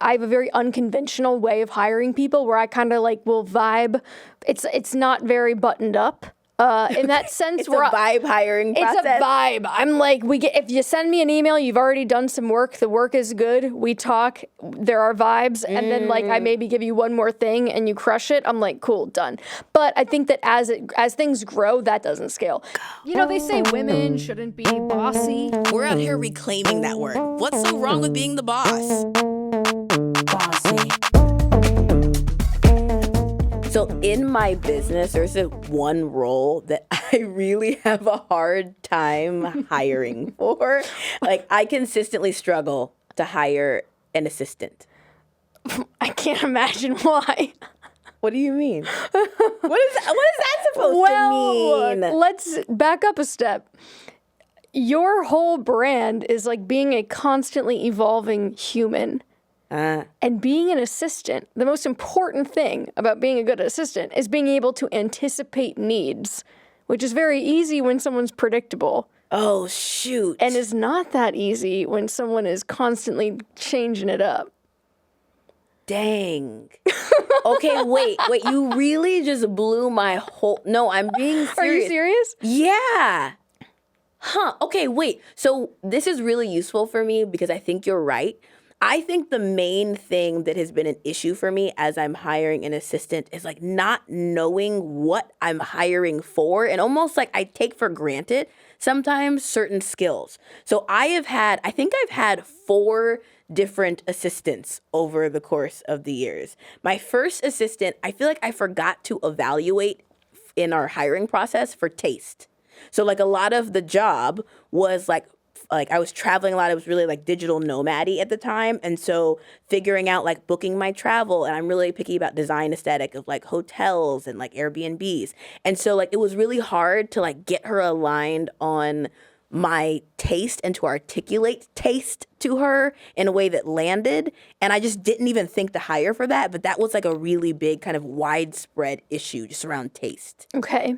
I have a very unconventional way of hiring people where I kind of like will vibe. It's not very buttoned up. In that sense, it's a vibe hiring process. It's a vibe. I'm like, if you send me an email, you've already done some work. The work is good. We talk. There are vibes, and then like I maybe give you one more thing, and you crush it. I'm like, cool, done. But I think that as things grow, that doesn't scale. You know, they say women shouldn't be bossy. We're out here reclaiming that word. What's so wrong with being the boss? Bossy. So in my business, there's one role that I really have a hard time hiring for. Like, I consistently struggle to hire an assistant. I can't imagine why. What do you mean? What is that supposed to mean? Let's back up a step. Your whole brand is like being a constantly evolving human. And being an assistant, the most important thing about being a good assistant is being able to anticipate needs, which is very easy when someone's predictable. Oh, shoot. And is not that easy when someone is constantly changing it up. Dang. Okay, wait, you really just blew my whole... No, I'm being serious. Are you serious? Yeah. Huh, okay, wait. So this is really useful for me because I think you're right. I think the main thing that has been an issue for me as I'm hiring an assistant is like not knowing what I'm hiring for, and almost like I take for granted sometimes certain skills. So I think I've had 4 different assistants over the course of the years. My first assistant, I feel like I forgot to evaluate in our hiring process for taste. So like a lot of the job was like I was traveling a lot. I was really like digital nomad-y at the time. And so figuring out like booking my travel, and I'm really picky about design aesthetic of like hotels and like Airbnbs. And so like it was really hard to like get her aligned on my taste and to articulate taste to her in a way that landed. And I just didn't even think to hire for that. But that was like a really big kind of widespread issue just around taste. Okay.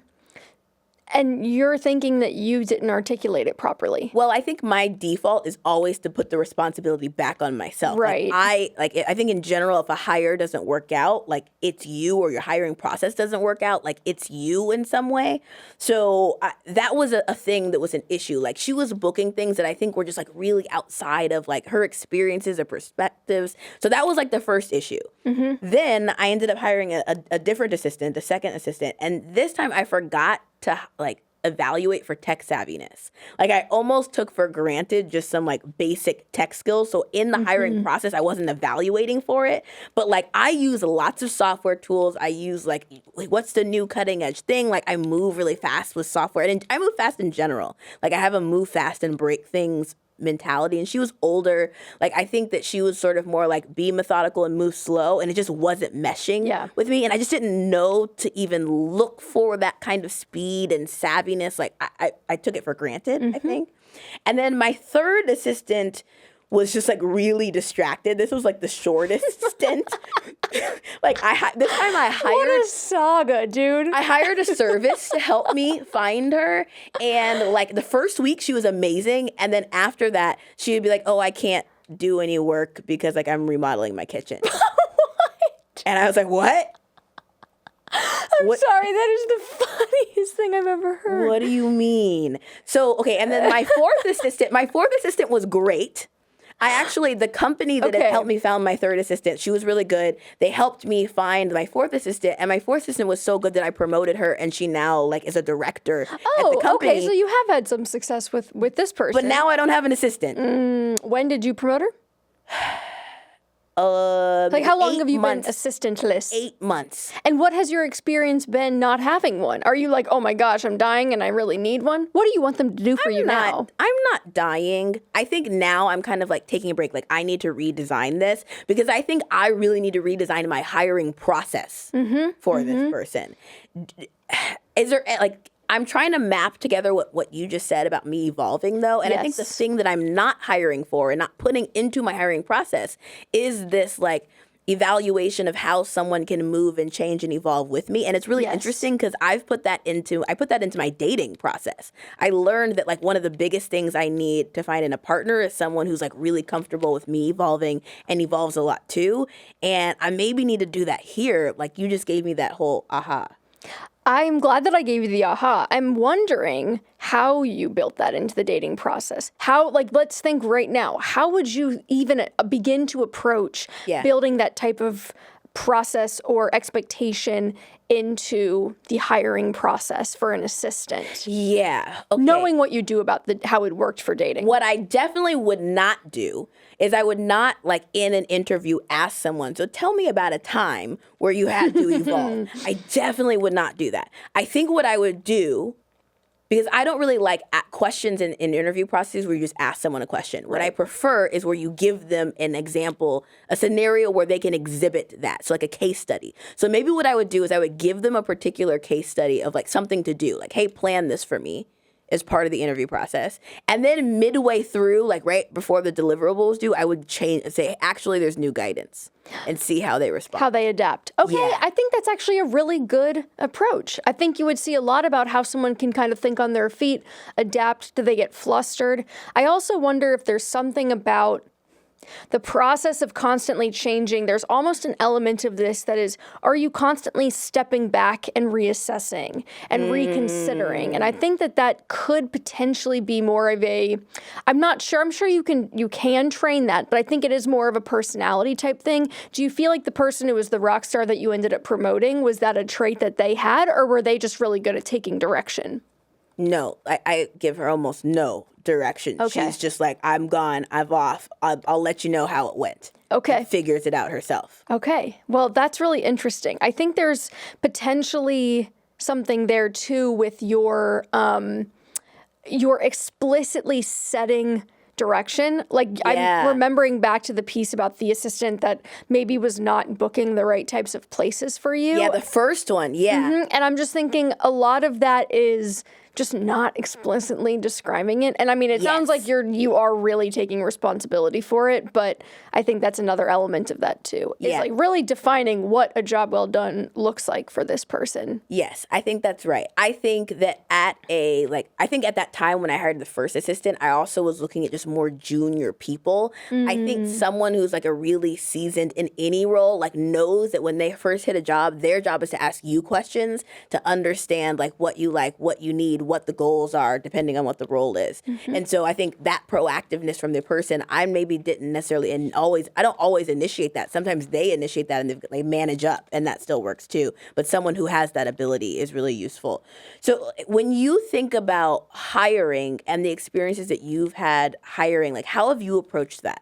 And you're thinking that you didn't articulate it properly. Well, I think my default is always to put the responsibility back on myself. Right. I think in general, if a hire doesn't work out, like it's you, or your hiring process doesn't work out, like it's you in some way. So that was a thing that was an issue. Like she was booking things that I think were just like really outside of like her experiences or perspectives. So that was like the first issue. Mm-hmm. Then I ended up hiring a different assistant, a second assistant. And this time I forgot to like evaluate for tech savviness. Like I almost took for granted just some like basic tech skills. So in the hiring process, I wasn't evaluating for it, but like I use lots of software tools. I use like what's the new cutting edge thing? Like I move really fast with software, and I move fast in general. Like I have a move fast and break things mentality, and she was older. Like I think that she was sort of more like be methodical and move slow, and it just wasn't meshing with me, and I just didn't know to even look for that kind of speed and savviness. Like I took it for granted, I think. And then my third assistant was just like really distracted. This was like the shortest stint. Like this time I hired... What a saga, dude. I hired a service to help me find her. And like the first week she was amazing. And then after that, she would be like, oh, I can't do any work because like I'm remodeling my kitchen. What? And I was like, what? I'm sorry, that is the funniest thing I've ever heard. What do you mean? So, okay, and then my fourth assistant was great. The company that had helped me found my third assistant. She was really good. They helped me find my fourth assistant, and my fourth assistant was so good that I promoted her, and she now like is a director at the company. Okay, so you have had some success with this person. But now I don't have an assistant. When did you promote her? Like how long have you been assistantless? 8 months. And what has your experience been not having one? Are you like, oh my gosh, I'm dying and I really need one? What do you want them to do for you now? I'm not dying. I think now I'm kind of like taking a break. Like I need to redesign this because I think I really need to redesign my hiring process for this person. Is there like... I'm trying to map together what you just said about me evolving, though. And I think the thing that I'm not hiring for and not putting into my hiring process is this, like, evaluation of how someone can move and change and evolve with me. And it's really interesting because I put that into my dating process. I learned that like one of the biggest things I need to find in a partner is someone who's like really comfortable with me evolving and evolves a lot too. And I maybe need to do that here. Like you just gave me that whole aha. I'm glad that I gave you the aha. I'm wondering how you built that into the dating process. How, like, let's think right now. How would you even begin to approach building that type of process or expectation into the hiring process for an assistant? Yeah. Okay. Knowing what you do about how it worked for dating. What I definitely would not do is I would not, like, in an interview ask someone, so tell me about a time where you had to evolve. I definitely would not do that. I think what I would do, because I don't really like questions in interview processes where you just ask someone a question. What I prefer is where you give them an example, a scenario where they can exhibit that. So like a case study. So maybe what I would do is I would give them a particular case study of like something to do. Like, hey, plan this for me as part of the interview process. And then midway through, like right before the deliverables due, I would change and say, actually, there's new guidance and see how they respond. How they adapt. Okay, I think that's actually a really good approach. I think you would see a lot about how someone can kind of think on their feet, adapt. Do they get flustered? I also wonder if there's something about the process of constantly changing. There's almost an element of this that is, are you constantly stepping back and reassessing and reconsidering? And I think that could potentially be more of I'm not sure. I'm sure you can train that, but I think it is more of a personality type thing. Do you feel like the person who was the rock star that you ended up promoting, was that a trait that they had, or were they just really good at taking direction? No, I give her almost no direction. Okay. She's just like, I'm gone, I'm off, I'll let you know how it went. Okay. And figures it out herself. Okay. Well, that's really interesting. I think there's potentially something there too with your explicitly setting direction. Like I'm remembering back to the piece about the assistant that maybe was not booking the right types of places for you. Yeah, the first one. Yeah. Mm-hmm. And I'm just thinking a lot of that is just not explicitly describing it. And I mean, it sounds like you are really taking responsibility for it, but I think that's another element of that too. Is like really defining what a job well done looks like for this person. Yes, I think that's right. I think that at that time when I hired the first assistant, I also was looking at just more junior people. I think someone who's like a really seasoned in any role, like knows that when they first hit a job, their job is to ask you questions to understand like what you like, what you need, what the goals are, depending on what the role is. And so I think that proactiveness from the person, I maybe didn't necessarily, and I don't always initiate that. Sometimes they initiate that and they manage up, and that still works too. But someone who has that ability is really useful. So when you think about hiring and the experiences that you've had hiring, like how have you approached that?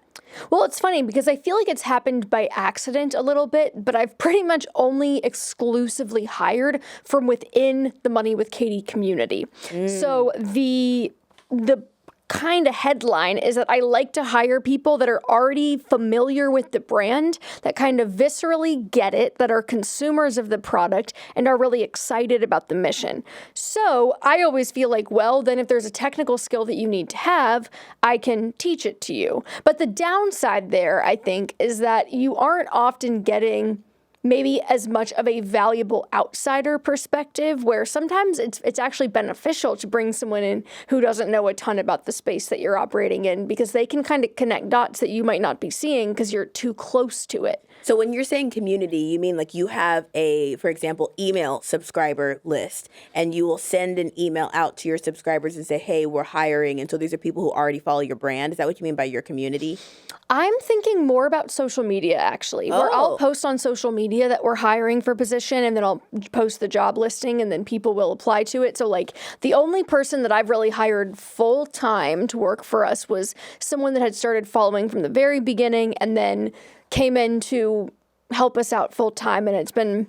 Well, it's funny because I feel like it's happened by accident a little bit, but I've pretty much only exclusively hired from within the Money with Katie community. So the kind of headline is that I like to hire people that are already familiar with the brand, that kind of viscerally get it, that are consumers of the product and are really excited about the mission. So I always feel like, well, then if there's a technical skill that you need to have, I can teach it to you. But the downside there, I think, is that you aren't often getting maybe as much of a valuable outsider perspective, where sometimes it's actually beneficial to bring someone in who doesn't know a ton about the space that you're operating in, because they can kind of connect dots that you might not be seeing because you're too close to it. So when you're saying community, you mean like you have for example, email subscriber list, and you will send an email out to your subscribers and say, hey, we're hiring. And so these are people who already follow your brand. Is that what you mean by your community? I'm thinking more about social media, actually, where I'll post on social media that we're hiring for a position, and then I'll post the job listing, and then people will apply to it. So like the only person that I've really hired full time to work for us was someone that had started following from the very beginning and then came in to help us out full time. And it's been,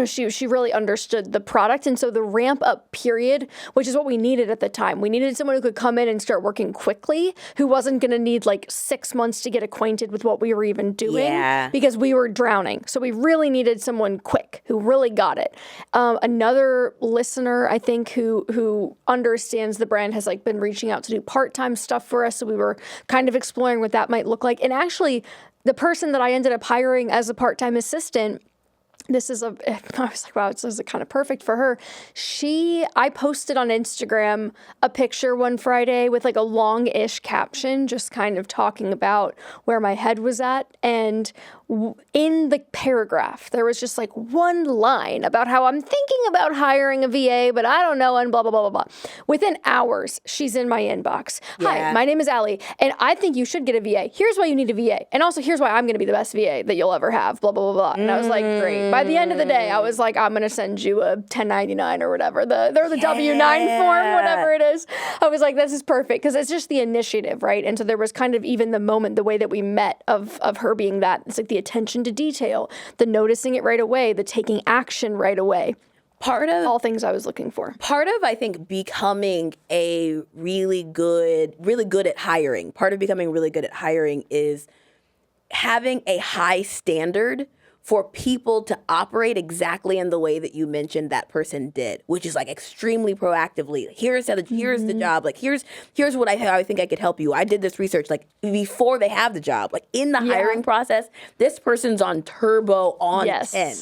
she really understood the product. And so the ramp up period, which is what we needed at the time, we needed someone who could come in and start working quickly, who wasn't going to need like 6 months to get acquainted with what we were even doing because we were drowning. So we really needed someone quick who really got it. Another listener, I think, who understands the brand has like been reaching out to do part-time stuff for us. So we were kind of exploring what that might look like. And actually, the person that I ended up hiring as a part-time assistant, I was like, wow, this is kind of perfect for her. I posted on Instagram a picture one Friday with like a long-ish caption, just kind of talking about where my head was at. And in the paragraph, there was just like one line about how I'm thinking about hiring a VA, but I don't know, and blah, blah, blah, blah, blah. Within hours, she's in my inbox. Hi, my name is Allie, and I think you should get a VA. Here's why you need a VA. And also, here's why I'm going to be the best VA that you'll ever have, blah, blah, blah, blah. And I was like, great. By the end of the day, I was like, I'm going to send you a 1099 or whatever, the W-9 form, whatever it is. I was like, this is perfect, because it's just the initiative, right? And so there was kind of even the moment, the way that we met of her being that. It's like the attention to detail, the noticing it right away, the taking action right away. All things I was looking for. Part of, I think, becoming a really good at hiring, is having a high standard for people to operate exactly in the way that you mentioned that person did, which is like extremely proactively. Here's the job. Like, here's what I think I could help you. I did this research like before they have the job. Like in the hiring process, this person's on turbo on 10.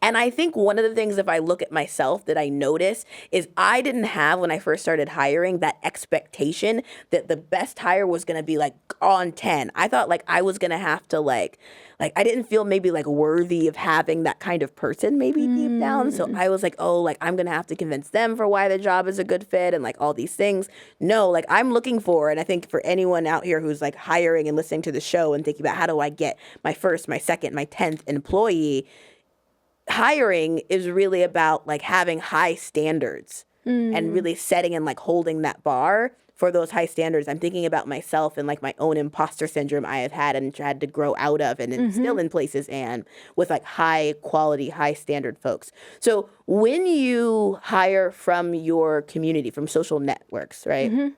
And I think one of the things, if I look at myself, that I notice is I didn't have, when I first started hiring, that expectation that the best hire was going to be like on 10. I thought like I was going to have to like I didn't feel maybe like worthy of having that kind of person maybe deep down. So I was like, oh, like I'm going to have to convince them for why the job is a good fit and like all these things. No, like I'm looking for, and I think for anyone out here who's like hiring and listening to the show and thinking about how do I get my first, my second, my 10th employee, hiring is really about like having high standards and really setting and like holding that bar for those high standards. I'm thinking about myself and like my own imposter syndrome I have had and tried to grow out of and still in places and with like high quality, high standard folks. So when you hire from your community, from social networks, right?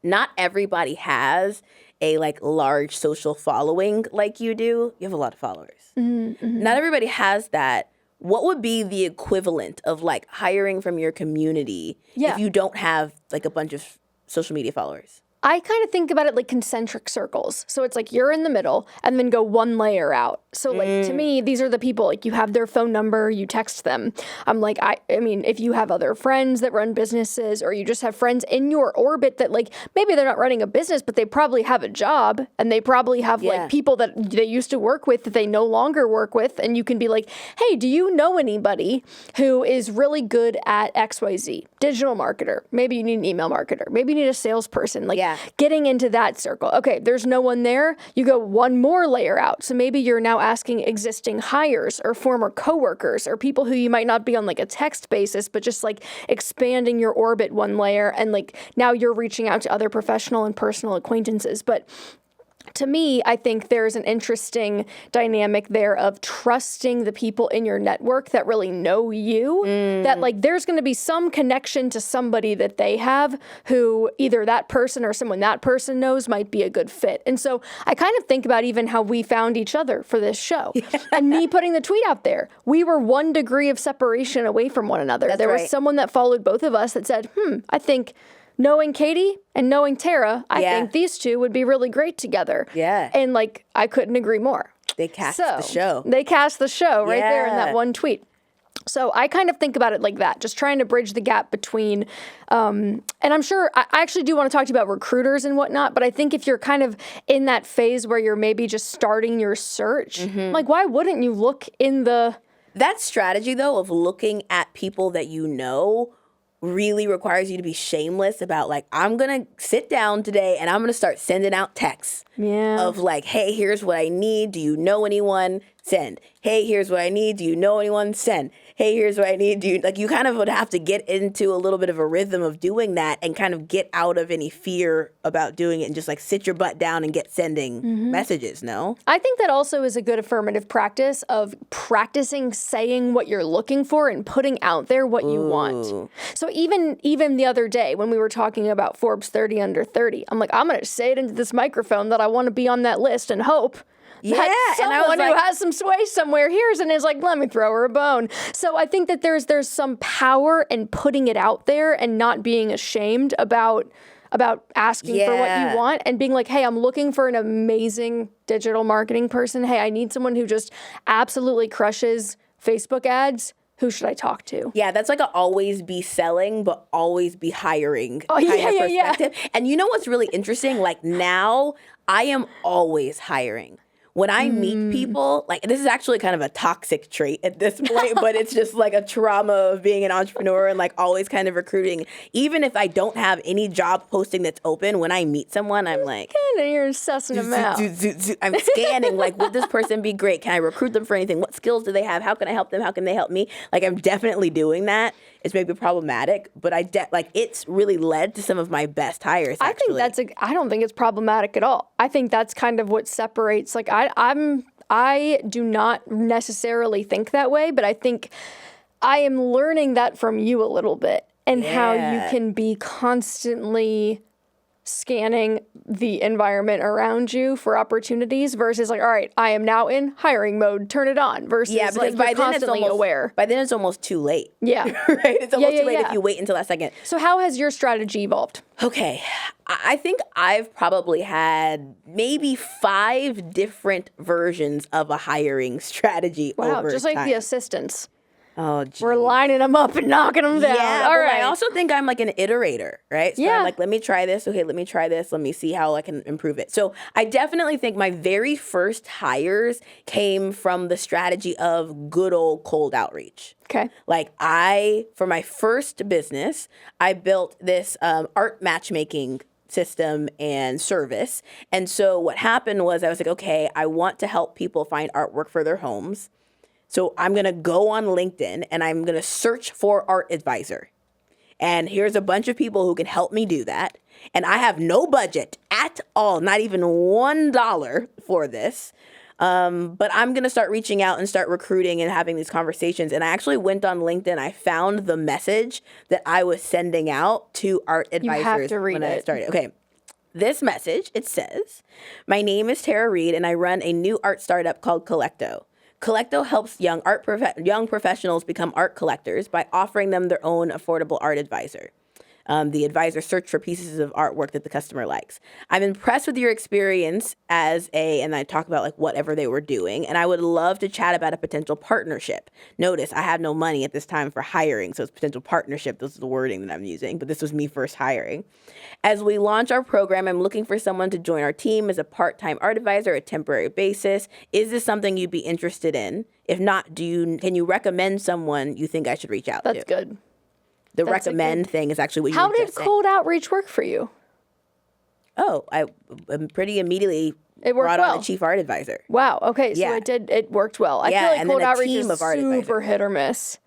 Not everybody has a like large social following like you do. You have a lot of followers. Not everybody has that. What would be the equivalent of like hiring from your community if you don't have like a bunch of social media followers? I kind of think about it like concentric circles. So it's like you're in the middle and then go one layer out. So like to me, these are the people, like you have their phone number, you text them. I'm like, I mean, if you have other friends that run businesses or you just have friends in your orbit that like, maybe they're not running a business, but they probably have a job and they probably have like people that they used to work with that they no longer work with. And you can be like, hey, do you know anybody who is really good at XYZ? Digital marketer. Maybe you need an email marketer. Maybe you need a salesperson. Like getting into that circle. Okay, there's no one there. You go one more layer out. So maybe you're now asking existing hires or former coworkers or people who you might not be on like a text basis, but just like expanding your orbit one layer. And like now you're reaching out to other professional and personal acquaintances. But to me, I think there's an interesting dynamic there of trusting the people in your network that really know you, that like there's going to be some connection to somebody that they have who either that person or someone that person knows might be a good fit. And so I kind of think about even how we found each other for this show and me putting the tweet out there. We were 1 degree of separation away from one another. There was someone that followed both of us that said, I think knowing Katie and knowing Tara, I think these two would be really great together. And like, I couldn't agree more. They cast the show. They cast the show right there in that one tweet. So I kind of think about it like that, just trying to bridge the gap between, and I'm sure, I actually do want to talk to you about recruiters and whatnot, but I think if you're kind of in that phase where you're maybe just starting your search, like why wouldn't you look in the... That strategy though of looking at people that you know really requires you to be shameless about like, I'm going to sit down today and I'm going to start sending out texts of like, hey, here's what I need. Do you know anyone? Send. Hey, here's what I need. Do you know anyone? Send. Hey, here's what I need. You kind of would have to get into a little bit of a rhythm of doing that and kind of get out of any fear about doing it and just like sit your butt down and get sending messages, no? I think that also is a good affirmative practice of practicing saying what you're looking for and putting out there what you want. So even the other day when we were talking about Forbes 30 under 30, I'm like, I'm going to say it into this microphone that I want to be on that list and hope that someone who has some sway somewhere hears and is like, let me throw her a bone. So I think that there's some power in putting it out there and not being ashamed about about asking for what you want and being like, hey, I'm looking for an amazing digital marketing person. Hey, I need someone who just absolutely crushes Facebook ads. Who should I talk to? Yeah, that's like a always be selling, but always be hiring Oh, kind yeah, of yeah, yeah. perspective. And you know what's really interesting? Like now, I am always hiring. When I meet people, like this is actually kind of a toxic trait at this point, but it's just like a trauma of being an entrepreneur and like always kind of recruiting. Even if I don't have any job posting that's open, when I meet someone, I'm like, You're sussing them out. I'm scanning, like, would this person be great? Can I recruit them for anything? What skills do they have? How can I help them? How can they help me? Like, I'm definitely doing that. It's maybe problematic, but it's really led to some of my best hires, actually. I don't think it's problematic at all. I think that's kind of what separates, like, I do not necessarily think that way, but I think I am learning that from you a little bit and how you can be constantly scanning the environment around you for opportunities versus like, all right, I am now in hiring mode, turn it on, versus because like by you're then constantly aware. By then it's almost too late. Yeah. Right? It's almost too late if you wait until that second. So how has your strategy evolved? Okay. I think I've probably had maybe 5 different versions of a hiring strategy over just like time. the assistants. Oh, geez. We're lining them up and knocking them down. Yeah, all but right. I also think I'm like an iterator, right? So Yeah. I'm like, let me try this. Okay, let me try this. Let me see how I can improve it. So I definitely think my very first hires came from the strategy of good old cold outreach. Okay. Like for my first business, I built this art matchmaking system and service. And so what happened was I was like, okay, I want to help people find artwork for their homes. So I'm going to go on LinkedIn and I'm going to search for art advisor. And here's a bunch of people who can help me do that. And I have no budget at all, not even $1 for this. But I'm going to start reaching out and start recruiting and having these conversations. And I actually went on LinkedIn. I found the message that I was sending out to art advisors. You have to read when it. I started. Okay. This message, it says, my name is Tara Reed and I run a new art startup called Collecto. Collecto helps young professionals become art collectors by offering them their own affordable art advisor. The advisor search for pieces of artwork that the customer likes. I'm impressed with your experience and I talk about like whatever they were doing, and I would love to chat about a potential partnership. Notice I have no money at this time for hiring, so it's potential partnership. This is the wording that I'm using, but this was me first hiring. As we launch our program, I'm looking for someone to join our team as a part-time art advisor, a temporary basis. Is this something you'd be interested in? If not, can you recommend someone you think I should reach out to? That's good. The recommend thing is actually what you How were did just saying. cold outreach work for you? Oh, I pretty immediately It worked brought well. on a chief art advisor. Wow. Okay. So Yeah. it worked well. I Yeah, feel like and cold then a outreach team is of art super advisors. hit or miss.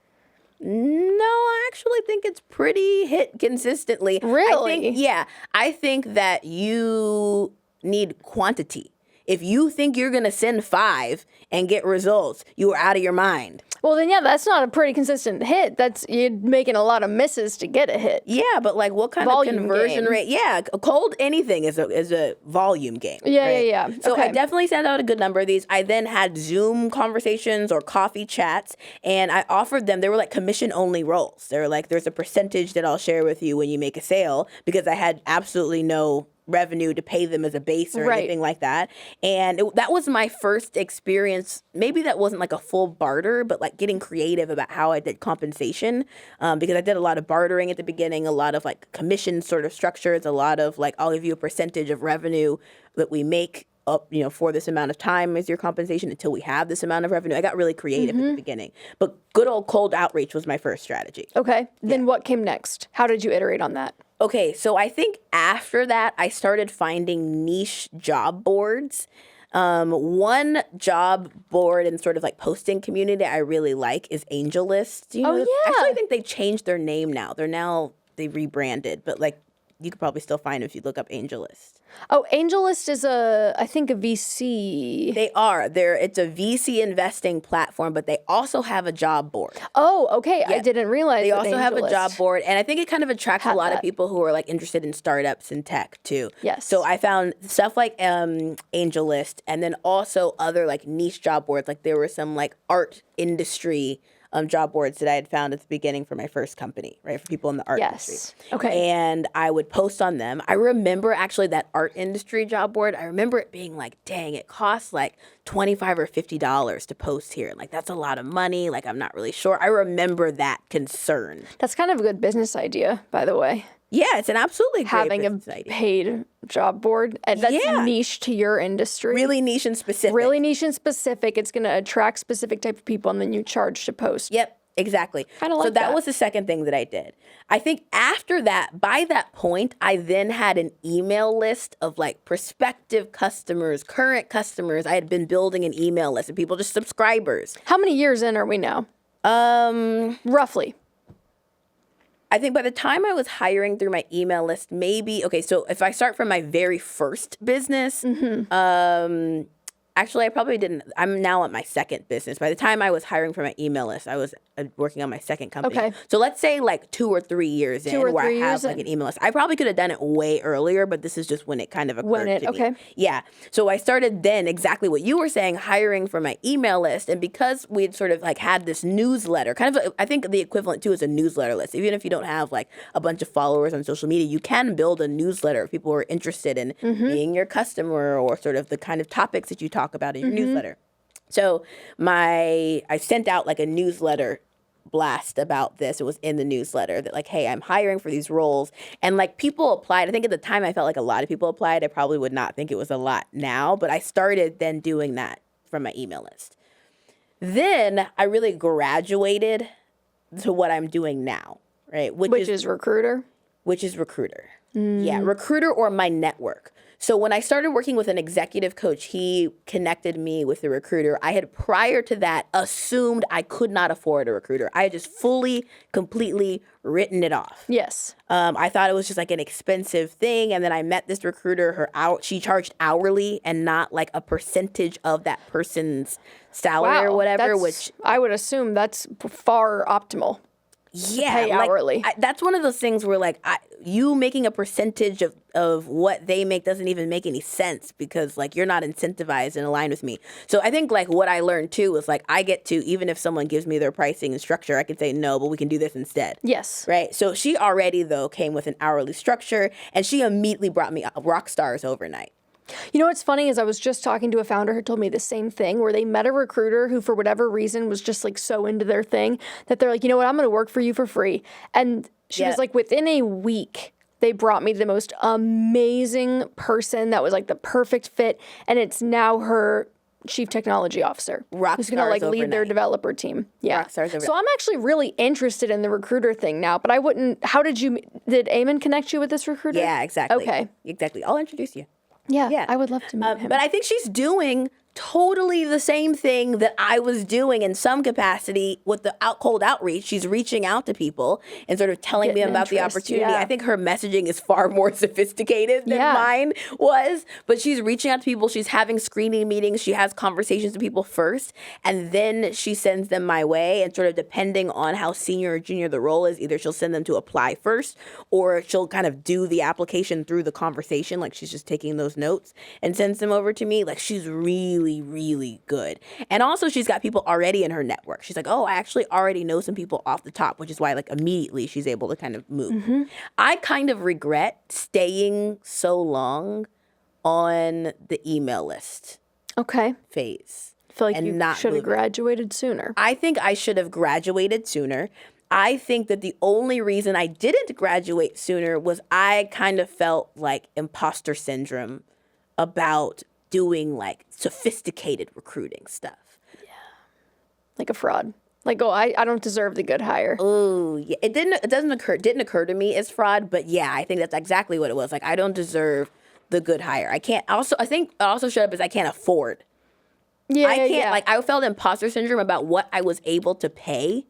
No, I actually think it's pretty hit consistently. Really? I think that you need quantity. If you think you're going to send 5 and get results, you are out of your mind. Well, then, that's not a pretty consistent hit. You're making a lot of misses to get a hit. Yeah, but like what kind Volume of conversion game. rate? Yeah, cold anything is a volume game. Yeah, right? yeah. So Okay. I definitely sent out a good number of these. I then had Zoom conversations or coffee chats, and I offered them, they were like commission only roles. They were like, there's a percentage that I'll share with you when you make a sale, because I had absolutely no revenue to pay them as a base or anything like that. And that was my first experience. Maybe that wasn't like a full barter, but like getting creative about how I did compensation, because I did a lot of bartering at the beginning, a lot of like commission sort of structures, a lot of like, I'll give you a percentage of revenue that we make up, for this amount of time as your compensation until we have this amount of revenue. I got really creative at the beginning, but good old cold outreach was my first strategy. Okay. Then what came next? How did you iterate on that? Okay, so I think after that, I started finding niche job boards. One job board and sort of like posting community I really like is AngelList. Do you know? yeah. Actually, I think they changed their name now. They rebranded, but like you could probably still find them if you look up AngelList. Oh, AngelList is I think a VC. They are. It's a VC investing platform, but they also have a job board. Oh, okay. I didn't realize They that also have a AngelList job board, and I think it kind of attracts a had lot of that. people who are like interested in startups and tech too. Yes. So I found stuff like AngelList, and then also other like niche job boards. Like there were some like art industry job boards that I had found at the beginning for my first company, right? For people in the art industry. Okay. And I would post on them. I remember actually that art industry job board. I remember it being like, dang, it costs like $25 or $50 to post here. Like, that's a lot of money. Like, I'm not really sure. I remember that concern. That's kind of a good business idea, by the way. Yeah, it's an absolutely great Having a business idea. paid job board that's niche to your industry. Really niche and specific. Really niche and specific. It's going to attract specific type of people, and then you charge to post. Yep, exactly. Kinda like so that that. was the second thing that I did. I think after that, by that point, I then had an email list of like prospective customers, current customers. I had been building an email list of people, just subscribers. How many years in are we now? Roughly. I think by the time I was hiring through my email list, maybe, okay, so if I start from my very first business, actually, I probably didn't. I'm now at my second business. By the time I was hiring for my email list, I was working on my second company. Okay. So let's say like 2 or 3 years in where I have like in. an email list. I probably could have done it way earlier, but this is just when it kind of occurred to me. Okay. Yeah. So I started then exactly what you were saying, hiring for my email list. And because we had sort of like had this newsletter, kind of, I think the equivalent to is a newsletter list. Even if you don't have like a bunch of followers on social media, you can build a newsletter if people are interested in being your customer or sort of the kind of topics that you talk about in your newsletter. So I sent out like a newsletter blast about this. It was in the newsletter that like, hey, I'm hiring for these roles. And like people applied. I think at the time I felt like a lot of people applied. I probably would not think it was a lot now, but I started then doing that from my email list. Then I really graduated to what I'm doing now, right? Which is recruiter? Which is recruiter. Yeah, recruiter or my network. So when I started working with an executive coach, he connected me with a recruiter. I had prior to that assumed I could not afford a recruiter. I had just fully, completely written it off. Yes. I thought it was just like an expensive thing. And then I met this recruiter, she charged hourly and not like a percentage of that person's salary or whatever, which I would assume that's far optimal. Yeah, pay hourly. That's one of those things where like you making a percentage of what they make doesn't even make any sense because like you're not incentivized and aligned with me. So I think like what I learned too was like I get to, even if someone gives me their pricing and structure, I can say no, but we can do this instead. Yes. Right. So she already though came with an hourly structure and she immediately brought me rock stars overnight. You know what's funny is I was just talking to a founder who told me the same thing, where they met a recruiter who, for whatever reason, was just like so into their thing that they're like, you know what, I'm going to work for you for free. And she was like, within a week, they brought me the most amazing person that was like the perfect fit. And it's now her chief technology officer who's going to like lead their developer team. Yeah. So I'm actually really interested in the recruiter thing now, but I wouldn't, did Eamon connect you with this recruiter? Yeah, exactly. Okay. Exactly. I'll introduce you. Yeah, I would love to meet him. But I think she's doing totally the same thing that I was doing in some capacity with the cold outreach. She's reaching out to people and sort of telling them about the opportunity. Yeah. I think her messaging is far more sophisticated than mine was, but she's reaching out to people. She's having screening meetings. She has conversations with people first, and then she sends them my way. And sort of depending on how senior or junior the role is, either she'll send them to apply first, or she'll kind of do the application through the conversation, like she's just taking those notes and sends them over to me. Like she's really, really good. And also she's got people already in her network. She's like, oh, I actually already know some people off the top, which is why like immediately she's able to kind of move. I kind of regret staying so long on the email list phase. I feel like you should have graduated sooner. I think I should have graduated sooner. I think that the only reason I didn't graduate sooner was I kind of felt like imposter syndrome about doing like sophisticated recruiting stuff. Yeah. Like a fraud. Like, oh, I don't deserve the good hire. Oh, yeah. It didn't occur to me as fraud, but yeah, I think that's exactly what it was. Like, I don't deserve the good hire. I think it also showed up as I can't afford. Yeah, I can't, like, I felt imposter syndrome about what I was able to pay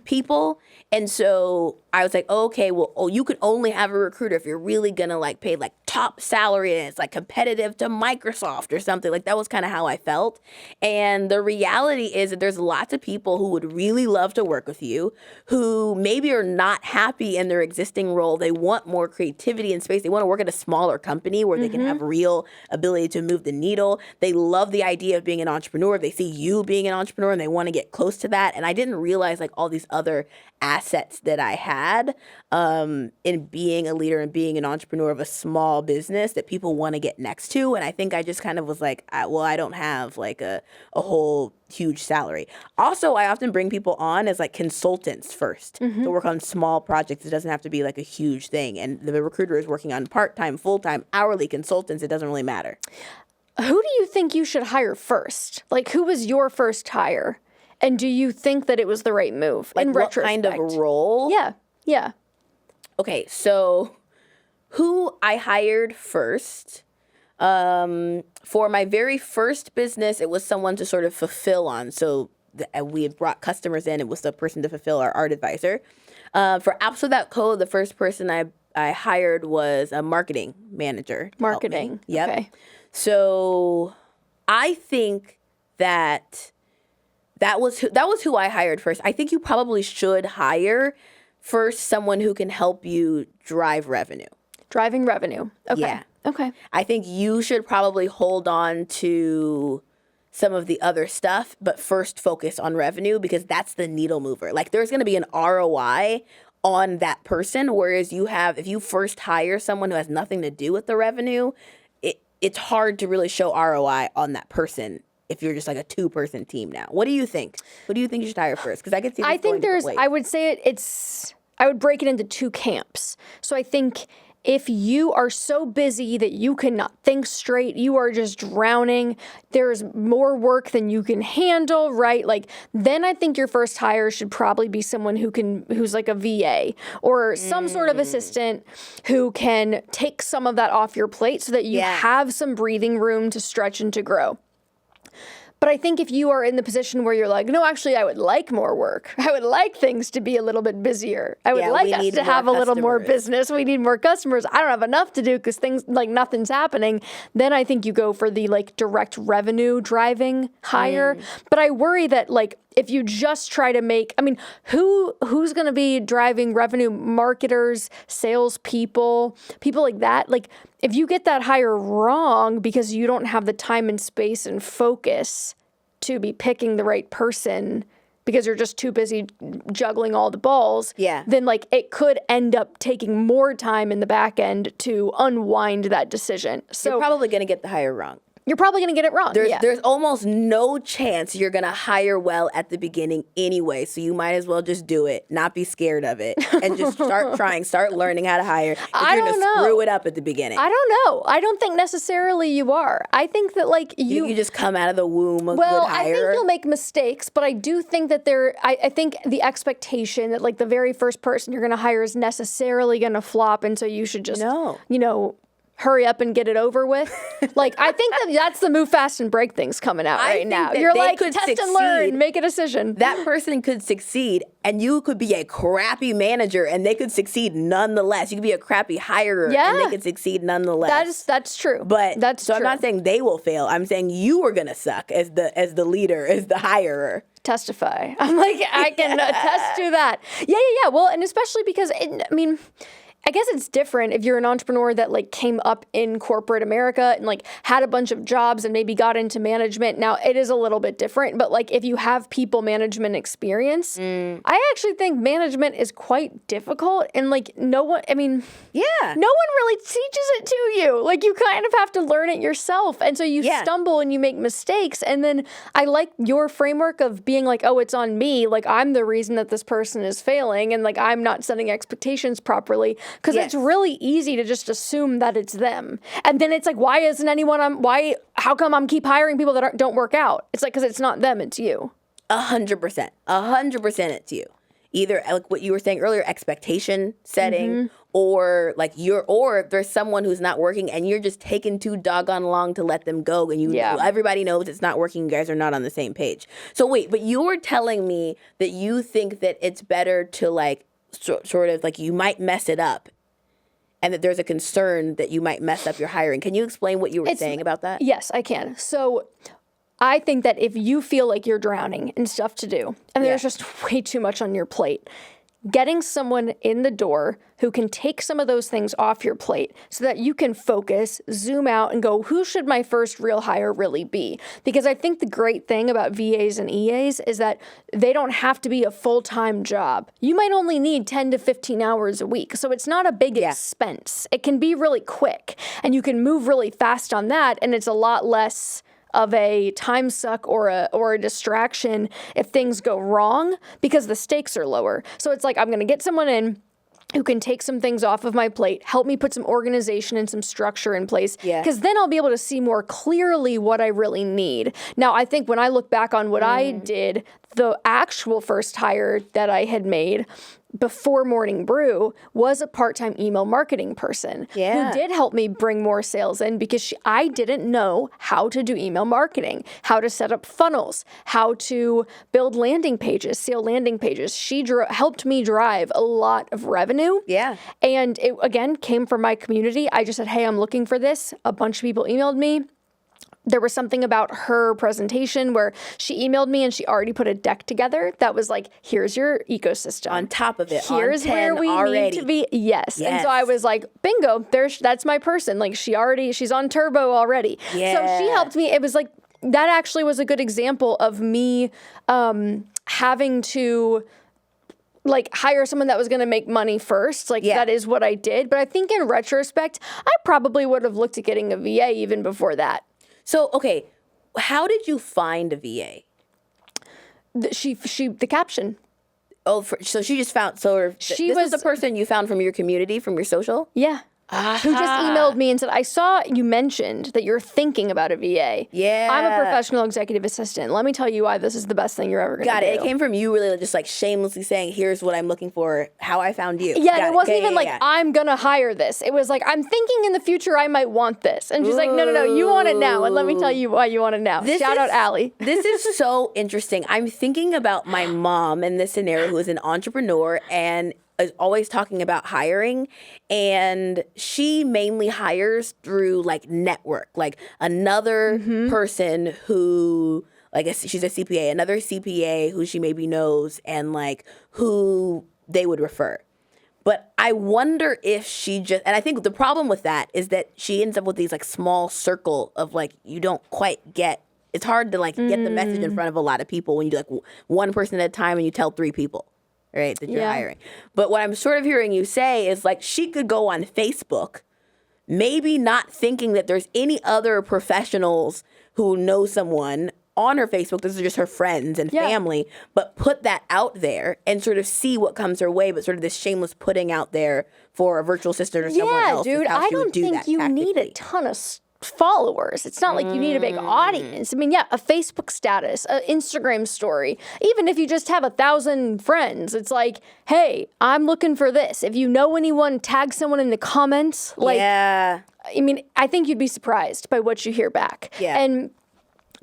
people. And so I was like, okay, well, you can only have a recruiter if you're really going to, like, pay, like, top salary and it's like competitive to Microsoft or something. Like that was kind of how I felt. And the reality is that there's lots of people who would really love to work with you, who maybe are not happy in their existing role. They want more creativity and space. They want to work at a smaller company where they can have real ability to move the needle. They love the idea of being an entrepreneur. They see you being an entrepreneur and they want to get close to that. And I didn't realize like all these other assets that I had in being a leader and being an entrepreneur of a small business that people want to get next to. And I think I just kind of was like, I don't have like a whole huge salary. Also, I often bring people on as like consultants first to work on small projects. It doesn't have to be like a huge thing. And the recruiter is working on part-time, full-time, hourly consultants. It doesn't really matter. Who do you think you should hire first? Like, who was your first hire? And do you think that it was the right move Like in what retrospect? kind of a role? Yeah. Okay, so who I hired first, for my very first business, it was someone to sort of fulfill on. So we had brought customers in. It was the person to fulfill our art advisor. For Apps Without Code, the first person I hired was a marketing manager. Marketing. Yep. Okay. So I think that was who I hired first. I think you probably should hire first someone who can help you drive revenue. Driving revenue. Okay. Yeah. Okay. I think you should probably hold on to some of the other stuff, but first focus on revenue because that's the needle mover. Like there's going to be an ROI on that person, whereas if you first hire someone who has nothing to do with the revenue, it's hard to really show ROI on that person if you're just like a 2-person team now. What do you think? Who do you think you should hire first? Because I could see this going different ways. I would say I would break it into 2 camps. So I think if you are so busy that you cannot think straight, you are just drowning, there's more work than you can handle, right? Like, then I think your first hire should probably be someone who's like a VA or some sort of assistant who can take some of that off your plate so that you have some breathing room to stretch and to grow. But I think if you are in the position where you're like, no, actually, I would like more work. I would like things to be a little bit busier. I would like us to have a little more business. We need more customers. I don't have enough to do because things like nothing's happening. Then I think you go for the like direct revenue driving hire. But I worry that like if you just try to who's going to be driving revenue? Marketers, salespeople, people like that. Like if you get that hire wrong because you don't have the time and space and focus to be picking the right person because you're just too busy juggling all the balls, then like it could end up taking more time in the back end to unwind that decision. So you're probably going to get the hire wrong. You're probably going to get it wrong. There's almost no chance you're going to hire well at the beginning anyway. So you might as well just do it, not be scared of it, and just start trying, start learning how to hire. You're going to screw it up at the beginning. I don't know. I don't think necessarily you are. I think that like you just come out of the womb a good hire. I think you'll make mistakes, but I do think that I think the expectation that like the very first person you're going to hire is necessarily going to flop, and so you should just, hurry up and get it over with. Like, I think that's the move fast and break things coming out right now. You're like, test and learn, make a decision. That person could succeed, and you could be a crappy manager, and they could succeed nonetheless. You could be a crappy hirer, and they could succeed nonetheless. That's true. But that's so true. I'm not saying they will fail. I'm saying you are gonna suck as the leader, as the hirer. Testify. I'm like, I can attest to that. Yeah. Well, and especially because I guess it's different if you're an entrepreneur that like came up in corporate America and like had a bunch of jobs and maybe got into management. Now it is a little bit different, but like if you have people management experience, I actually think management is quite difficult and like no one really teaches it to you. Like you kind of have to learn it yourself. And so you stumble and you make mistakes. And then I like your framework of being like, oh, it's on me. Like I'm the reason that this person is failing and like I'm not setting expectations properly. Because it's really easy to just assume that it's them. And then it's like, how come I'm keep hiring people that don't work out? It's like, because it's not them, it's you. 100%. 100% it's you. Either like what you were saying earlier, expectation setting, or like or there's someone who's not working and you're just taking too doggone long to let them go and everybody knows it's not working, you guys are not on the same page. So wait, but you were telling me that you think that it's better to like sort of like you might mess it up and that there's a concern that you might mess up your hiring. Can you explain what you were saying about that? Yes, I can. So I think that if you feel like you're drowning in stuff to do and there's just way too much on your plate, getting someone in the door who can take some of those things off your plate so that you can focus, zoom out, and go, who should my first real hire really be? Because I think the great thing about VAs and EAs is that they don't have to be a full-time job. You might only need 10 to 15 hours a week, so it's not a big expense. It can be really quick, and you can move really fast on that, and it's a lot less of a time suck or a distraction if things go wrong because the stakes are lower. So it's like, I'm going to get someone in who can take some things off of my plate, help me put some organization and some structure in place, because then I'll be able to see more clearly what I really need. Now, I think when I look back on what I did, the actual first hire that I had made before Morning Brew was a part-time email marketing person who did help me bring more sales in because I didn't know how to do email marketing, how to set up funnels, how to build landing pages, SEO landing pages. She helped me drive a lot of revenue. Yeah. And it, again, came from my community. I just said, hey, I'm looking for this. A bunch of people emailed me. There was something about her presentation where she emailed me and she already put a deck together that was like, here's your ecosystem. On top of it, here's where we need to be. Yes. And so I was like, bingo, that's my person. Like she's on turbo already. Yeah. So she helped me. It was like, that actually was a good example of me having to like hire someone that was going to make money first. Like that is what I did. But I think in retrospect, I probably would have looked at getting a VA even before that. So, okay, how did you find a VA? The caption. Oh, so she just found, this was the person you found from your community, from your social? Yeah. Who just emailed me and said, I saw you mentioned that you're thinking about a VA. Yeah. I'm a professional executive assistant. Let me tell you why this is the best thing you're ever going to do. Got it. It came from you really just like shamelessly saying, here's what I'm looking for, how I found you. Yeah, it wasn't even like, I'm going to hire this. It was like, I'm thinking in the future I might want this. And she's like, no, you want it now. And let me tell you why you want it now. Shout out Allie. This is so interesting. I'm thinking about my mom in this scenario who is an entrepreneur and is always talking about hiring, and she mainly hires through like network, like another person who, like she's a CPA, another CPA who she maybe knows and like who they would refer. But I wonder if she just, and I think the problem with that is that she ends up with these like small circle of like, you don't quite get, it's hard to like get the message in front of a lot of people when you do like one person at a time and you tell 3 people. Right, that you're hiring. But what I'm sort of hearing you say is like she could go on Facebook, maybe not thinking that there's any other professionals who know someone on her Facebook. This is just her friends and family, but put that out there and sort of see what comes her way, but sort of this shameless putting out there for a virtual assistant or someone else. Yeah, dude, I don't think you need a ton of followers. It's not like you need a big audience. I mean, a Facebook status, an Instagram story. Even if you just have 1,000 friends, it's like, hey, I'm looking for this. If you know anyone, tag someone in the comments. Like, I mean, I think you'd be surprised by what you hear back. Yeah.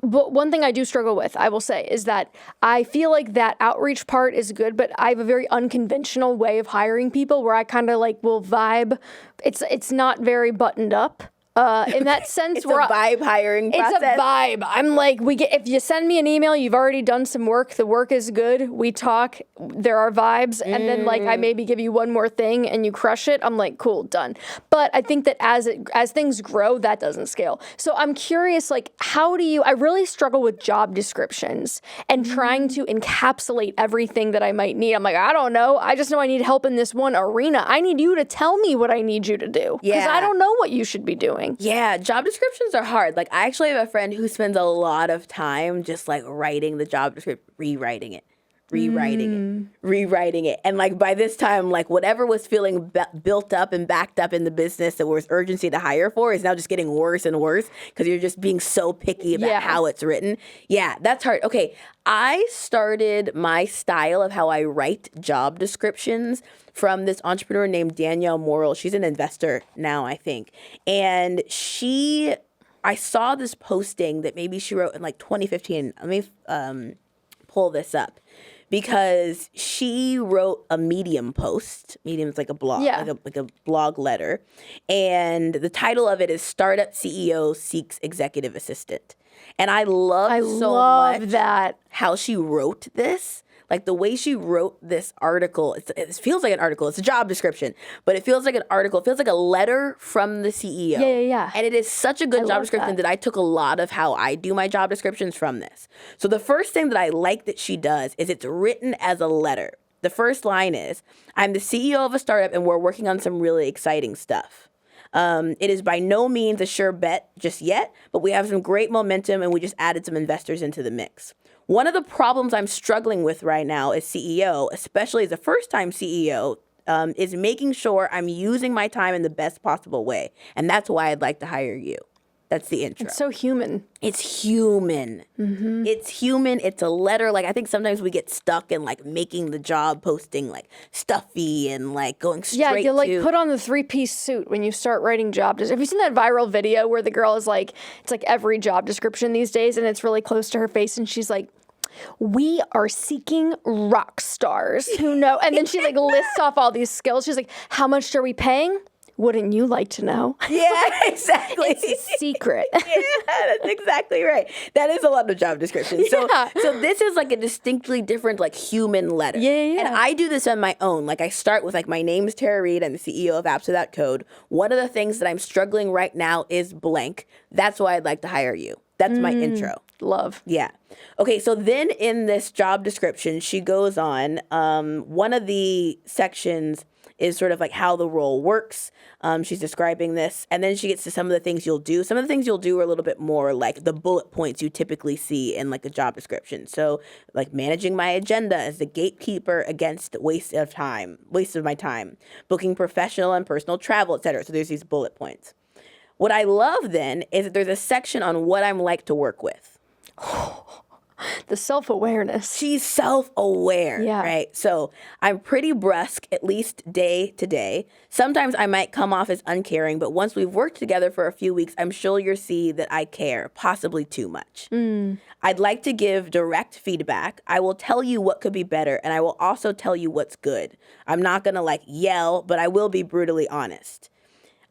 But one thing I do struggle with, I will say, is that I feel like that outreach part is good, but I have a very unconventional way of hiring people where I kind of like will vibe. It's not very buttoned up. In that sense, it's a vibe hiring process. It's a vibe. I'm like, if you send me an email, you've already done some work. The work is good. We talk. There are vibes, and then like I maybe give you one more thing, and you crush it. I'm like, cool, done. But I think that as things grow, that doesn't scale. So I'm curious, like, how do you? I really struggle with job descriptions and trying to encapsulate everything that I might need. I'm like, I don't know. I just know I need help in this one arena. I need you to tell me what I need you to do because I don't know what you should be doing. Yeah, job descriptions are hard. Like, I actually have a friend who spends a lot of time just like writing the job description, rewriting it. And like by this time, like whatever was feeling built up and backed up in the business that was urgency to hire for is now just getting worse and worse because you're just being so picky about how it's written. Yeah, that's hard. Okay, I started my style of how I write job descriptions from this entrepreneur named Danielle Morrill. She's an investor now, I think. And I saw this posting that maybe she wrote in like 2015. Let me pull this up because she wrote a Medium post. Medium's like a blog, like a blog letter. And the title of it is Startup CEO Seeks Executive Assistant. And I love much that how she wrote this. Like the way she wrote this article, it feels like an article. It's a job description, but it feels like an article. It feels like a letter from the CEO. Yeah. And it is such a good job description that I took a lot of how I do my job descriptions from this. So the first thing that I like that she does is it's written as a letter. The first line is, I'm the CEO of a startup and we're working on some really exciting stuff. It is by no means a sure bet just yet, but we have some great momentum and we just added some investors into the mix. One of the problems I'm struggling with right now as CEO, especially as a first-time CEO, is making sure I'm using my time in the best possible way. And that's why I'd like to hire you. That's the intro. It's so human. It's human. Mm-hmm. It's human. It's a letter. Like, I think sometimes we get stuck in, like, making the job posting, like, stuffy and, like, going straight to... Yeah, you, like, put on the three-piece suit when you start writing job descriptions. Have you seen that viral video where the girl is, like, it's, like, every job description these days, and it's really close to her face, and she's like, we are seeking rock stars who know... And then she, like, lists off all these skills. She's like, how much are we paying? Wouldn't you like to know? Yeah, exactly. It's a secret. Yeah, that's exactly right. That is a lot of job descriptions. So this is like a distinctly different, like, human letter. Yeah. And I do this on my own. Like, I start with, like, my name's Tara Reid. I'm the CEO of Apps Without Code. One of the things that I'm struggling right now is blank. That's why I'd like to hire you. That's my intro. Love. Yeah. Okay, so then in this job description, she goes on. One of the sections is sort of like how the role works. She's describing this. And then she gets to some of the things you'll do. Some of the things you'll do are a little bit more like the bullet points you typically see in like a job description. So like managing my agenda as the gatekeeper against waste of my time, booking professional and personal travel, et cetera. So there's these bullet points. What I love then is that there's a section on what I'm like to work with. The self-awareness. She's self-aware, right? So I'm pretty brusque, at least day to day. Sometimes I might come off as uncaring, but once we've worked together for a few weeks, I'm sure you'll see that I care, possibly too much. I'd like to give direct feedback. I will tell you what could be better, and I will also tell you what's good. I'm not going to like yell, but I will be brutally honest.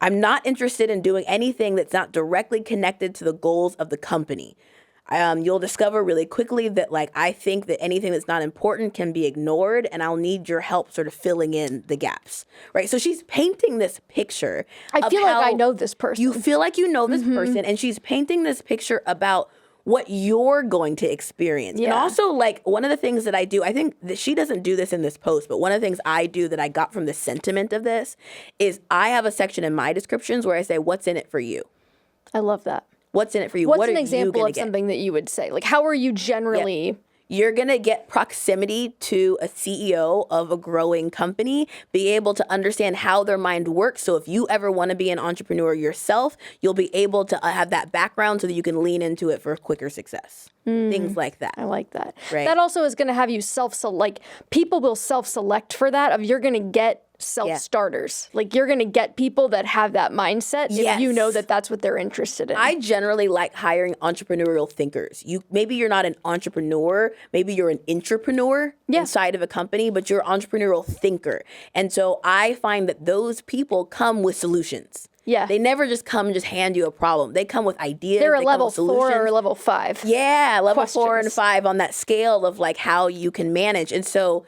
I'm not interested in doing anything that's not directly connected to the goals of the company. You'll discover really quickly that, like, I think that anything that's not important can be ignored, and I'll need your help sort of filling in the gaps, right? So she's painting this picture. I feel like I know this person. You feel like you know this person, and she's painting this picture about what you're going to experience. And also, like, one of the things that I do, I think that she doesn't do this in this post, but one of the things I do that I got from the sentiment of this is I have a section in my descriptions where I say, what's in it for you? I love that. What's in it for you? What's an example of something that you would say? Like, how are you generally... Yeah. You're going to get proximity to a CEO of a growing company, be able to understand how their mind works. So if you ever want to be an entrepreneur yourself, you'll be able to have that background so that you can lean into it for quicker success. Things like that. I like that. Right. That also is going to have you like, people will self-select for that of you're going to get self-starters. Like, you're going to get people that have that mindset if you know that that's what they're interested in. I generally like hiring entrepreneurial thinkers. Maybe you're not an entrepreneur, maybe you're an intrapreneur inside of a company, but you're an entrepreneurial thinker. And so I find that those people come with solutions. Yeah. They never just hand you a problem. They come with ideas. They're a level 4 or level 5. Yeah, level 4 and 5 on that scale of like how you can manage. And so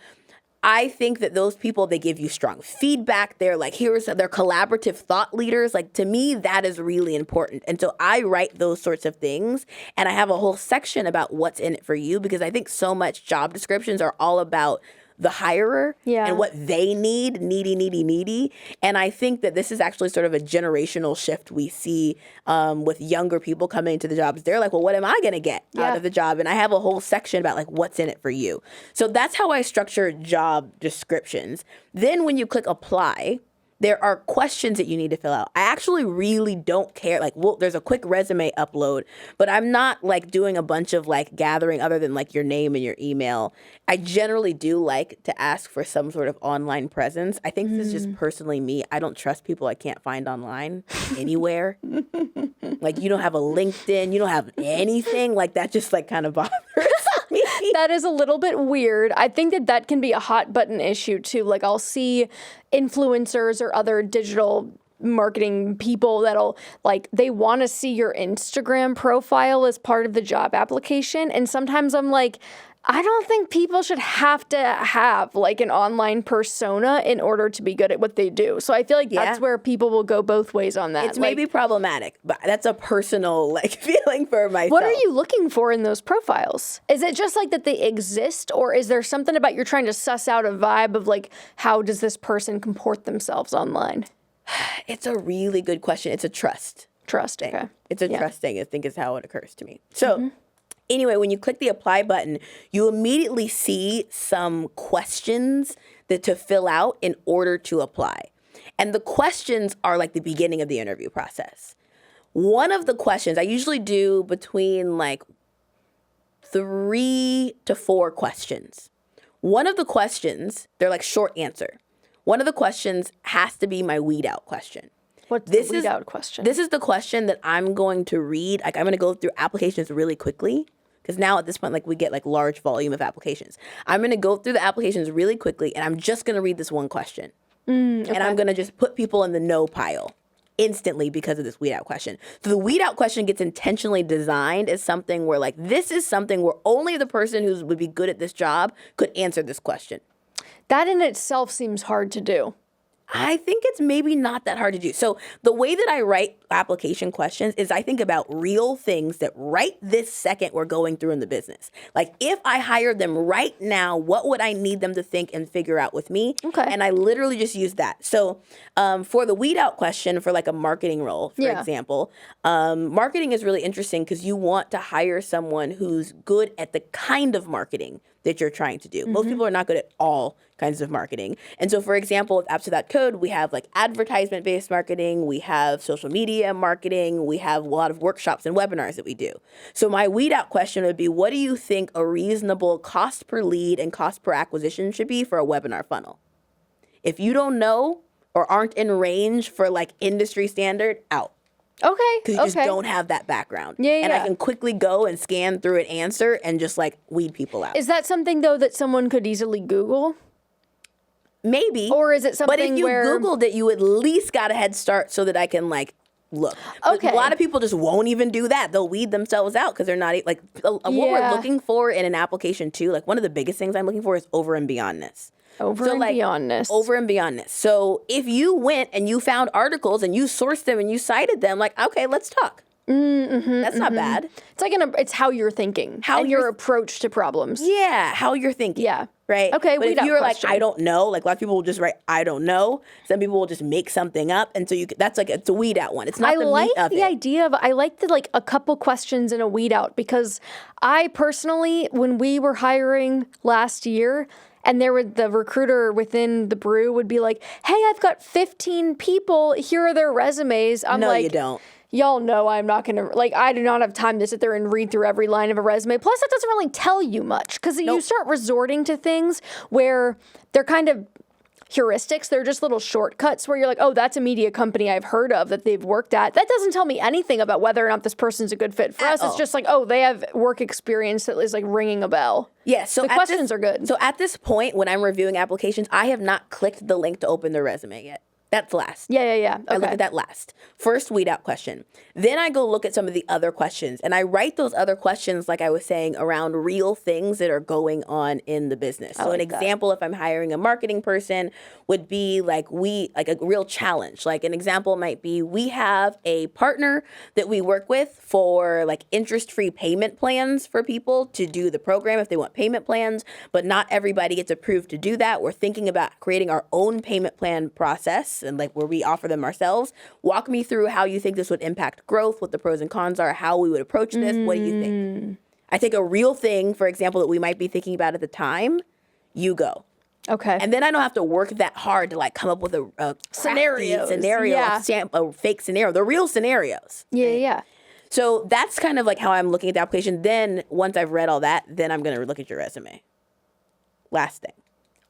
I think that those people, they give you strong feedback. They're like, they're collaborative thought leaders. Like, to me, that is really important. And so I write those sorts of things. And I have a whole section about what's in it for you, because I think so much job descriptions are all about the hirer and what they needy. And I think that this is actually sort of a generational shift we see with younger people coming into the jobs. They're like, well, what am I going to get out of the job? And I have a whole section about like what's in it for you. So that's how I structure job descriptions. Then when you click apply, there are questions that you need to fill out. I actually really don't care. Like, well, there's a quick resume upload, but I'm not like doing a bunch of like gathering other than like your name and your email. I generally do like to ask for some sort of online presence. I think this is just personally me. I don't trust people I can't find online anywhere. Like, you don't have a LinkedIn, you don't have anything like that. Just like kind of bothers me. That is a little bit weird. I think that can be a hot button issue too. Like I'll see influencers or other digital marketing people that'll like they want to see your Instagram profile as part of the job application, and sometimes I'm like, I don't think people should have to have like an online persona in order to be good at what they do. So I feel like that's where people will go both ways on that. It's maybe problematic, but that's a personal like feeling for myself. What are you looking for in those profiles? Is it just like that they exist, or is there something about you're trying to suss out a vibe of like, how does this person comport themselves online? It's a really good question. It's a trust thing. Okay. It's a trust thing, I think is how it occurs to me. So anyway, when you click the apply button, you immediately see some questions that to fill out in order to apply. And the questions are like the beginning of the interview process. One of the questions, I usually do between like 3 to 4 questions. One of the questions, they're like short answer. One of the questions has to be my weed out question. What's the weed out question? This is the question that I'm going to read. Like I'm going to go through applications really quickly because now at this point, like we get like large volume of applications. I'm going to go through the applications really quickly and I'm just going to read this one question. And I'm going to just put people in the no pile instantly because of this weed out question. So the weed out question gets intentionally designed as something where like this is something where only the person who would be good at this job could answer this question. That in itself seems hard to do. I think it's maybe not that hard to do. So the way that I write application questions is I think about real things that right this second we're going through in the business. Like if I hired them right now, what would I need them to think and figure out with me? Okay. And I literally just use that. So for the weed out question for like a marketing role, for example, marketing is really interesting because you want to hire someone who's good at the kind of marketing that you're trying to do. Most people are not good at all kinds of marketing. And so, for example, with Apps Without Code, we have like advertisement-based marketing, we have social media marketing, we have a lot of workshops and webinars that we do. So my weed out question would be, what do you think a reasonable cost per lead and cost per acquisition should be for a webinar funnel? If you don't know or aren't in range for like industry standard, out. Okay. Because you just don't have that background. Yeah. And I can quickly go and scan through an answer and just like weed people out. Is that something though that someone could easily Google? Maybe. Or is it something But if you Googled it, you at least got a head start so that I can like look. But a lot of people just won't even do that. They'll weed themselves out because they're not like what we're looking for in an application too. Like one of the biggest things I'm looking for is over and beyondness. Over and beyondness. So if you went and you found articles and you sourced them and you cited them, like, okay, let's talk. That's not bad. It's like it's how you're thinking, and your approach to problems. Yeah, how you're thinking. Yeah. Right? Okay, but if you're like, I don't know, like a lot of people will just write, I don't know. Some people will just make something up. And so that's like, it's a weed out one. It's not the meat of it. I like the like a couple questions in a weed out because I personally, when we were hiring last year, and the recruiter within the brew would be like, hey, I've got 15 people. Here are their resumes. I'm like, you don't. Y'all know I'm not going to, like, I do not have time to sit there and read through every line of a resume. Plus, that doesn't really tell you much because you start resorting to things where they're kind of heuristics. They're just little shortcuts where you're like, oh, that's a media company I've heard of that they've worked at. That doesn't tell me anything about whether or not this person's a good fit for us. It's just like, oh, they have work experience that is like ringing a bell. Yeah, so the questions are good. So at this point, when I'm reviewing applications, I have not clicked the link to open the resume yet. That's last. Yeah. Okay. I look at that last. First weed out question. Then I go look at some of the other questions. And I write those other questions, like I was saying, around real things that are going on in the business. So an example, if I'm hiring a marketing person, would be like a real challenge. Like an example might be we have a partner that we work with for like interest-free payment plans for people to do the program if they want payment plans, but not everybody gets approved to do that. We're thinking about creating our own payment plan process and like where we offer them ourselves. Walk me through how you think this would impact growth, what the pros and cons are, how we would approach this. What do you think? I take a real thing, for example, that we might be thinking about at the time, you go. Okay. And then I don't have to work that hard to like come up with a scenario, a fake scenario. They're real scenarios. Yeah. So that's kind of like how I'm looking at the application. Then once I've read all that, then I'm going to look at your resume. Last thing.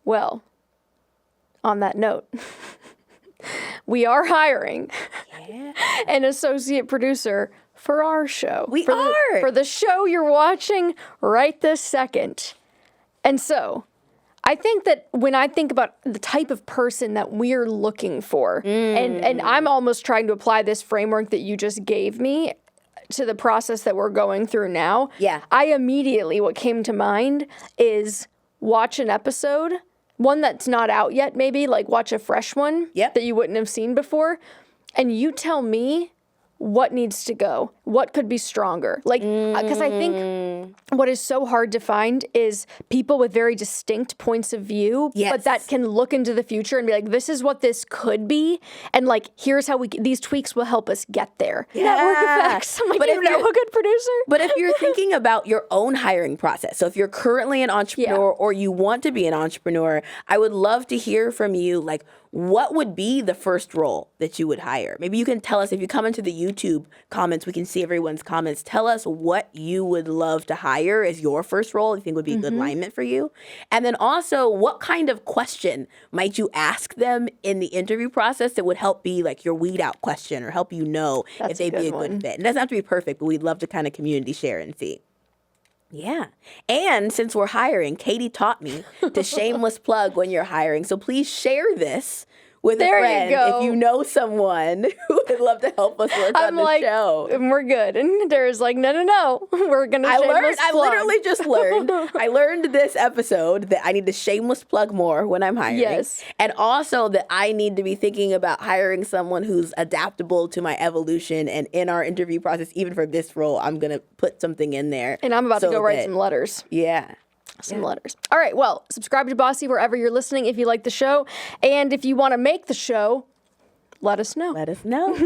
Well, on that note, we are hiring an associate producer for our show. We for are. for the show you're watching right this second. And so, I think that when I think about the type of person that we're looking for, and I'm almost trying to apply this framework that you just gave me to the process that we're going through now. Yeah. I immediately, what came to mind is watch an episode, one that's not out yet maybe, like watch a fresh one that you wouldn't have seen before, and you tell me what needs to go, what could be stronger. Like, because I think what is so hard to find is people with very distinct points of view, but that can look into the future and be like, this is what this could be, and like, here's how these tweaks will help us get there. Network effects. I'm like, but you know a good producer? But if you're thinking about your own hiring process, so if you're currently an entrepreneur or you want to be an entrepreneur, I would love to hear from you, like, what would be the first role that you would hire? Maybe you can tell us, if you come into the YouTube comments, we can see everyone's comments. Tell us what you would love to hire as your first role, you think would be a good alignment for you. And then also, what kind of question might you ask them in the interview process that would help be like your weed out question or help you know if they'd be a good fit? And it doesn't have to be perfect, but we'd love to kind of community share and see. Yeah. And since we're hiring, Katie taught me to shameless plug when you're hiring. So please share this with a friend if you know someone who would love to help us work on the show. And we're good. And there's like, no. We're going to shameless plug. I literally just learned. I learned this episode that I need to shameless plug more when I'm hiring. Yes. And also that I need to be thinking about hiring someone who's adaptable to my evolution. And in our interview process, even for this role, I'm going to put something in there. And I'm about to go write some letters. Yeah. Some letters. All right, well, subscribe to Bossy wherever you're listening if you like the show. And if you want to make the show, let us know. Let us know.